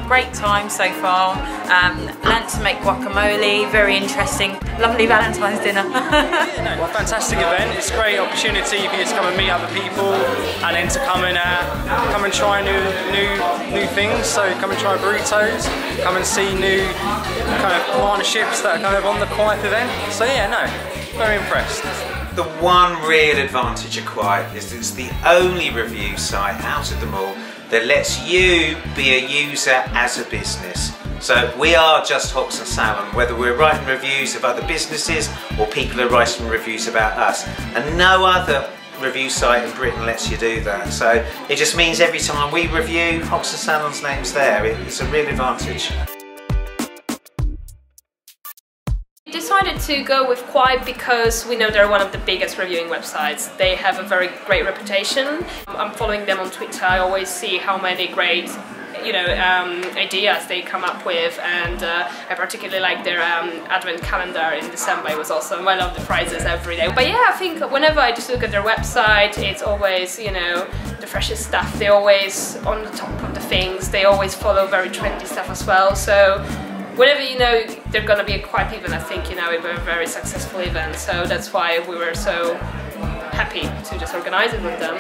great time so far. Learnt to make guacamole, very interesting. Lovely Valentine's dinner. Well, fantastic event. It's a great opportunity for you to come and meet other people, and then to come and try new things. So come and try burritos, come and see new kind of partnerships that are kind of on the Quipe event. So yeah, no, very impressed. The one real advantage of Quipe is that it's the only review site out of them all that lets you be a user as a business. So we are just Hox and Salon, whether we're writing reviews of other businesses or people are writing reviews about us. And no other review site in Britain lets you do that. So it just means every time we review, Hox and Salon's name's there. It's a real advantage. Decided to go with Quipe because we know they're one of the biggest reviewing websites. They have a very great reputation. I'm following them on Twitter. I always see how many great ideas they come up with, and I particularly like their advent calendar in December. It was awesome. I love the prizes every day. But yeah, I think whenever I just look at their website, it's always, the freshest stuff. They're always on the top of the things. They always follow very trendy stuff as well. So whenever they're gonna be a Quipe event, I think it will be a very successful event. So that's why we were so happy to just organize it with them.